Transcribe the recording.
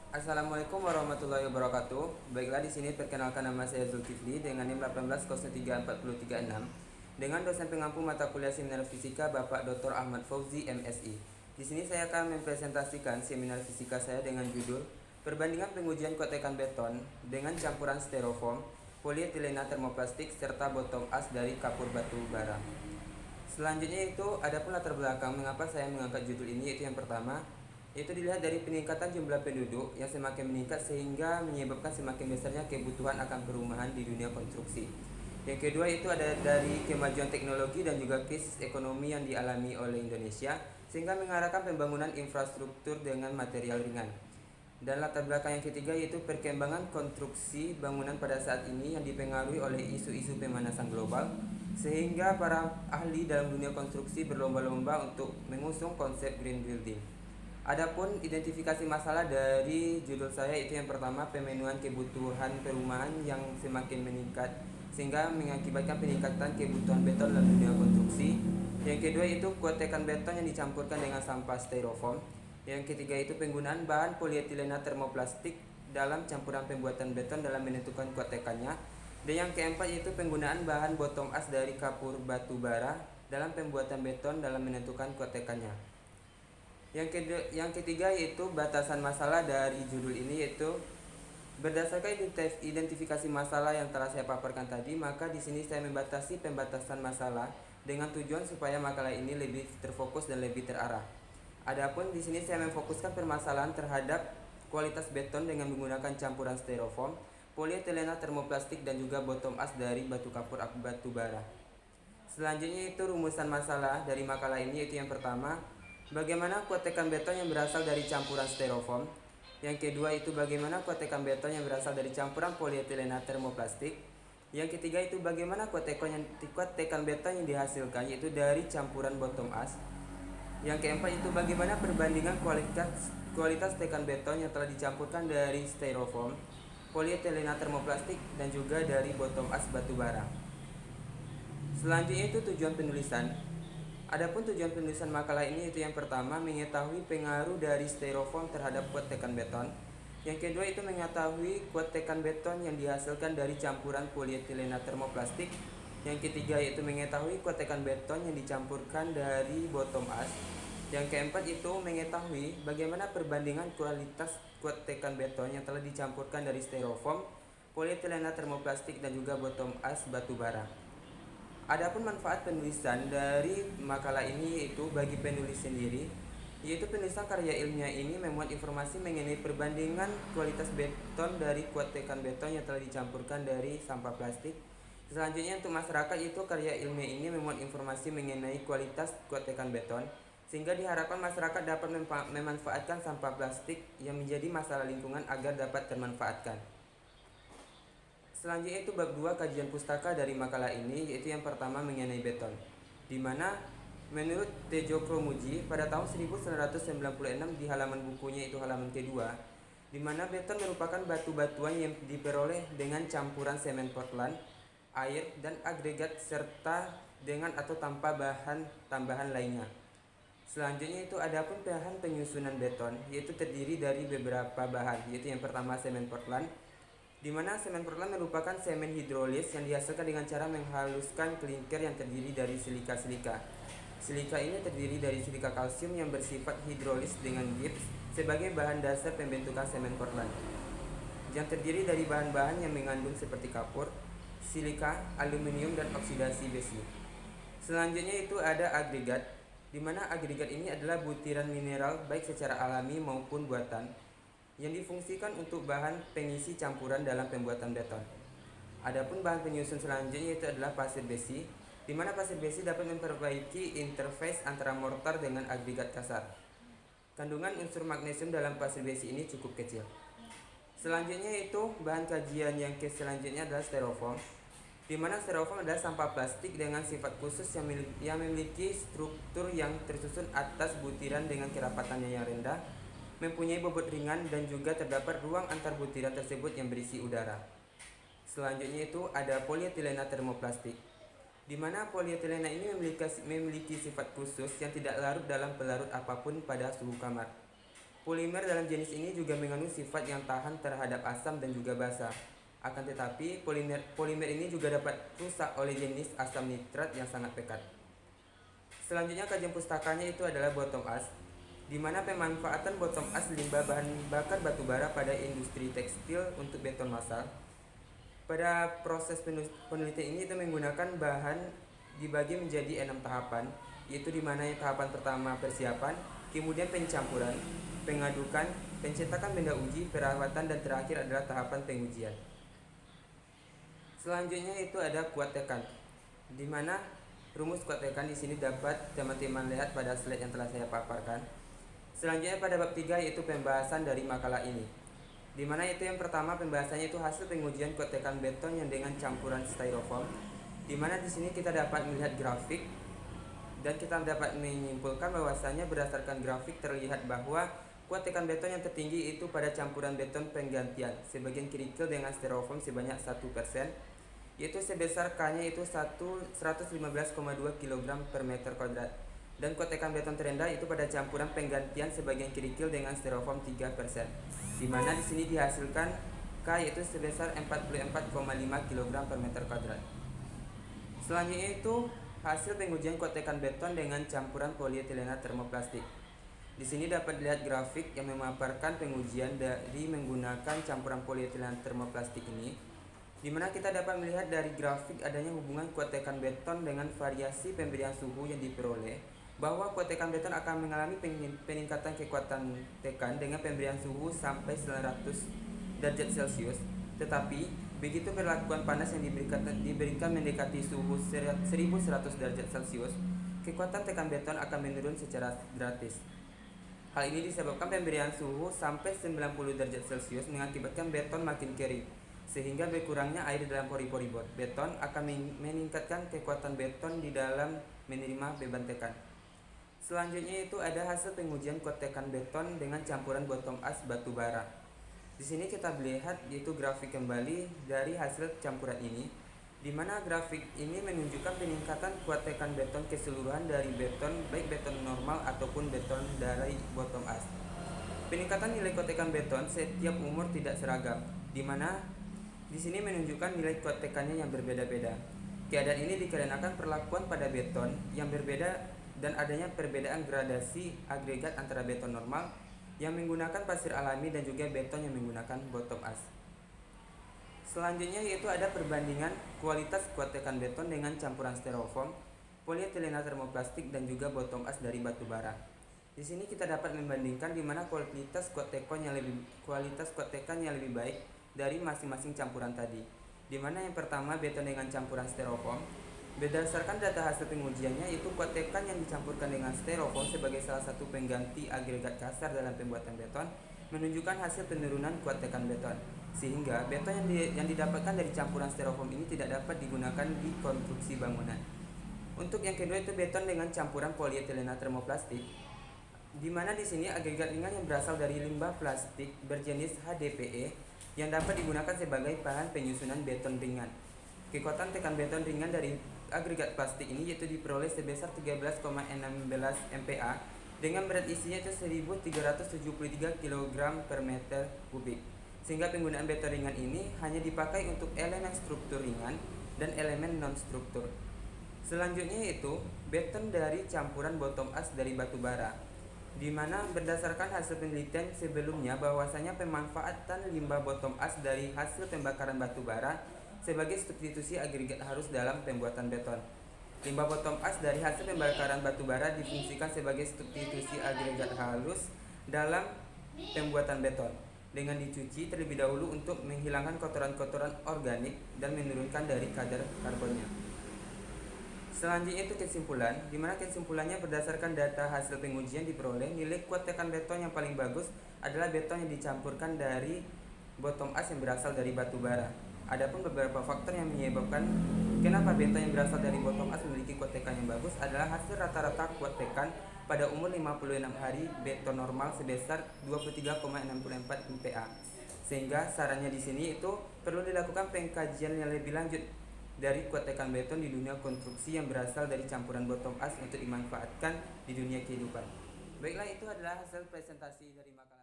Assalamualaikum warahmatullahi wabarakatuh. Baiklah, di sini perkenalkan, nama saya Zulkifli dengan NIM 1803436 dengan dosen pengampu mata kuliah seminar fisika Bapak Dr. Ahmad Fauzi MSI. Di sini saya akan mempresentasikan seminar fisika saya dengan judul Perbandingan pengujian kotekan beton dengan campuran styrofoam, polietilena termoplastik serta bottom as dari kapur batu bara. Selanjutnya itu adapun latar belakang mengapa saya mengangkat judul ini, yaitu yang pertama itu dilihat dari peningkatan jumlah penduduk yang semakin meningkat sehingga menyebabkan semakin besarnya kebutuhan akan perumahan di dunia konstruksi. Yang kedua itu ada dari kemajuan teknologi dan juga krisis ekonomi yang dialami oleh Indonesia sehingga mengarahkan pembangunan infrastruktur dengan material ringan. Dan latar belakang yang ketiga yaitu perkembangan konstruksi bangunan pada saat ini yang dipengaruhi oleh isu-isu pemanasan global sehingga para ahli dalam dunia konstruksi berlomba-lomba untuk mengusung konsep green building. Adapun identifikasi masalah dari judul saya itu yang pertama pemenuhan kebutuhan perumahan yang semakin meningkat sehingga mengakibatkan peningkatan kebutuhan beton dalam dunia konstruksi. Yang kedua itu kotekan beton yang dicampurkan dengan sampah styrofoam. Yang ketiga itu penggunaan bahan polietilena termoplastik dalam campuran pembuatan beton dalam menentukan kotekannya. Dan yang keempat itu penggunaan bahan bottom as dari kapur batu bara dalam pembuatan beton dalam menentukan kotekannya. Yang ketiga yaitu batasan masalah dari judul ini, yaitu berdasarkan identifikasi masalah yang telah saya paparkan tadi, maka di sini saya membatasi pembatasan masalah dengan tujuan supaya makalah ini lebih terfokus dan lebih terarah. Adapun di sini saya memfokuskan permasalahan terhadap kualitas beton dengan menggunakan campuran styrofoam, polietilena termoplastik dan juga bottom as dari batu kapur batu bara. Selanjutnya itu rumusan masalah dari makalah ini, yaitu yang pertama bagaimana kotekan beton yang berasal dari campuran styrofoam. Yang kedua itu bagaimana kotekan beton yang berasal dari campuran polietilena termoplastik. Yang ketiga itu bagaimana kotekan beton yang dihasilkan yaitu dari campuran bottom as. Yang keempat itu bagaimana perbandingan kualitas tekan beton yang telah dicampurkan dari styrofoam, polietilena termoplastik dan juga dari bottom as batu bara. Selanjutnya itu tujuan penulisan. Adapun tujuan penulisan makalah ini itu yang pertama mengetahui pengaruh dari styrofoam terhadap kuat tekan beton. Yang kedua itu mengetahui kuat tekan beton yang dihasilkan dari campuran polietilena termoplastik. Yang ketiga yaitu mengetahui kuat tekan beton yang dicampurkan dari bottom as. Yang keempat itu mengetahui bagaimana perbandingan kualitas kuat tekan beton yang telah dicampurkan dari styrofoam, polietilena termoplastik dan juga bottom as batu bara. Adapun manfaat penulisan dari makalah ini yaitu bagi penulis sendiri, yaitu penulisan karya ilmiah ini memuat informasi mengenai perbandingan kualitas beton dari kuat tekan beton yang telah dicampurkan dari sampah plastik. Selanjutnya untuk masyarakat itu karya ilmiah ini memuat informasi mengenai kualitas kuat tekan beton sehingga diharapkan masyarakat dapat memanfaatkan sampah plastik yang menjadi masalah lingkungan agar dapat termanfaatkan. Selanjutnya itu bab 2 kajian pustaka dari makalah ini, yaitu yang pertama mengenai beton, di mana menurut Tejo Kromuji pada tahun 1996 di halaman bukunya itu halaman kedua, di mana beton merupakan batu-batuan yang diperoleh dengan campuran semen Portland, air dan agregat serta dengan atau tanpa bahan tambahan lainnya. Selanjutnya itu adapun bahan penyusunan beton, yaitu terdiri dari beberapa bahan, yaitu yang pertama semen Portland, di mana semen Portland merupakan semen hidrolis yang dihasilkan dengan cara menghaluskan klinker yang terdiri dari silika-silika. Silika ini terdiri dari silika kalsium yang bersifat hidrolis dengan gips sebagai bahan dasar pembentukan semen Portland, yang terdiri dari bahan-bahan yang mengandung seperti kapur, silika, aluminium dan oksidasi besi. Selanjutnya itu ada agregat, di mana agregat ini adalah butiran mineral baik secara alami maupun buatan yang difungsikan untuk bahan pengisi campuran dalam pembuatan beton. Adapun bahan penyusun selanjutnya itu adalah pasir besi, di mana pasir besi dapat memperbaiki interface antara mortar dengan agregat kasar. Kandungan unsur magnesium dalam pasir besi ini cukup kecil. Selanjutnya itu bahan kajian yang selanjutnya adalah styrofoam, di mana styrofoam adalah sampah plastik dengan sifat khusus yang memiliki struktur yang tersusun atas butiran dengan kerapatannya yang rendah, mempunyai bobot ringan dan juga terdapat ruang antar butiran tersebut yang berisi udara. Selanjutnya itu ada polietilena termoplastik, di mana polietilena ini memiliki sifat khusus yang tidak larut dalam pelarut apapun pada suhu kamar. Polimer dalam jenis ini juga mengandung sifat yang tahan terhadap asam dan juga basa. Akan tetapi, polimer ini juga dapat rusak oleh jenis asam nitrat yang sangat pekat. Selanjutnya kajian pustakanya itu adalah bottom ash, di mana pemanfaatan bottom ash limbah bahan bakar batubara pada industri tekstil untuk beton massal. Pada proses penelitian ini itu menggunakan bahan dibagi menjadi 6 tahapan, yaitu di mana tahapan pertama persiapan, kemudian pencampuran, pengadukan, pencetakan benda uji, perawatan, dan terakhir adalah tahapan pengujian. Selanjutnya itu ada kuat tekan, di mana rumus kuat tekan di sini dapat teman-teman lihat pada slide yang telah saya paparkan. Selanjutnya pada bab 3 yaitu pembahasan dari makalah ini, di mana itu yang pertama pembahasannya itu hasil pengujian kuat tekan beton yang dengan campuran styrofoam, di mana di sini kita dapat melihat grafik dan kita dapat menyimpulkan bahwasanya berdasarkan grafik terlihat bahwa kuat tekan beton yang tertinggi itu pada campuran beton penggantian sebagian kerikil dengan styrofoam sebanyak 1%, yaitu sebesar K-nya itu 115,2 kg per meter kuadrat. Dan kuat tekan beton terendah itu pada campuran penggantian sebagian kerikil dengan styrofoam 3%, di mana di sini dihasilkan K yaitu sebesar 44,5 kg per meter kuadrat. Selanjutnya itu hasil pengujian kuat tekan beton dengan campuran polietilena termoplastik. Di sini dapat dilihat grafik yang memaparkan pengujian dari menggunakan campuran polietilena termoplastik ini, di mana kita dapat melihat dari grafik adanya hubungan kuat tekan beton dengan variasi pemberian suhu yang diperoleh, bahwa kuat tekan beton akan mengalami peningkatan kekuatan tekan dengan pemberian suhu sampai 900 derajat Celcius. Tetapi begitu perlakuan panas yang diberikan mendekati suhu 1100 derajat Celcius, kekuatan tekan beton akan menurun secara drastis. Hal ini disebabkan pemberian suhu sampai 90 derajat Celcius mengakibatkan beton makin kering, sehingga berkurangnya air dalam pori-pori beton akan meningkatkan kekuatan beton di dalam menerima beban tekan. Selanjutnya itu ada hasil pengujian kuat tekan beton dengan campuran bottom ash batu bara. Di sini kita melihat yaitu grafik kembali dari hasil campuran ini, di mana grafik ini menunjukkan peningkatan kuat tekan beton keseluruhan dari beton, baik beton normal ataupun beton dari bottom ash. Peningkatan nilai kuat tekan beton setiap umur tidak seragam, di mana di sini menunjukkan nilai kuat tekannya yang berbeda-beda. Keadaan ini dikarenakan perlakuan pada beton yang berbeda dan adanya perbedaan gradasi agregat antara beton normal yang menggunakan pasir alami dan juga beton yang menggunakan bottom ash. Selanjutnya yaitu ada perbandingan kualitas kuat tekan beton dengan campuran styrofoam, polietilena termoplastik dan juga bottom ash dari batu bara. Di sini kita dapat membandingkan di mana kualitas kuat tekan yang lebih baik dari masing-masing campuran tadi. Di mana yang pertama beton dengan campuran styrofoam. Berdasarkan data hasil pengujiannya, itu kuat tekan yang dicampurkan dengan styrofoam sebagai salah satu pengganti agregat kasar dalam pembuatan beton menunjukkan hasil penurunan kuat tekan beton, sehingga beton yang didapatkan dari campuran styrofoam ini tidak dapat digunakan di konstruksi bangunan. Untuk yang kedua itu beton dengan campuran polietilena termoplastik, di mana di sini agregat ringan yang berasal dari limbah plastik berjenis HDPE yang dapat digunakan sebagai bahan penyusunan beton ringan. Kekuatan tekan beton ringan dari agregat plastik ini yaitu diperoleh sebesar 13,16 MPa dengan berat isinya itu 1373 kg per meter kubik, sehingga penggunaan beton ringan ini hanya dipakai untuk elemen struktur ringan dan elemen non-struktur. Selanjutnya yaitu beton dari campuran bottom ash dari batu bara, di mana berdasarkan hasil penelitian sebelumnya bahwasanya pemanfaatan limbah bottom ash dari hasil pembakaran batu bara sebagai substitusi agregat halus dalam pembuatan beton. Limbah bottom ash dari hasil pembakaran batu bara difungsikan sebagai substitusi agregat halus dalam pembuatan beton dengan dicuci terlebih dahulu untuk menghilangkan kotoran-kotoran organik dan menurunkan dari kadar karbonnya. Selanjutnya itu kesimpulan, di mana kesimpulannya berdasarkan data hasil pengujian diperoleh nilai kuat tekan beton yang paling bagus adalah beton yang dicampurkan dari bottom ash yang berasal dari batu bara. Adapun beberapa faktor yang menyebabkan kenapa beton yang berasal dari bottom ash memiliki kuat tekan yang bagus adalah hasil rata-rata kuat tekan pada umur 56 hari beton normal sebesar 23,64 MPa. Sehingga sarannya di sini itu perlu dilakukan pengkajian yang lebih lanjut dari kuat tekan beton di dunia konstruksi yang berasal dari campuran bottom ash untuk dimanfaatkan di dunia kehidupan. Baiklah, itu adalah hasil presentasi dari makalah.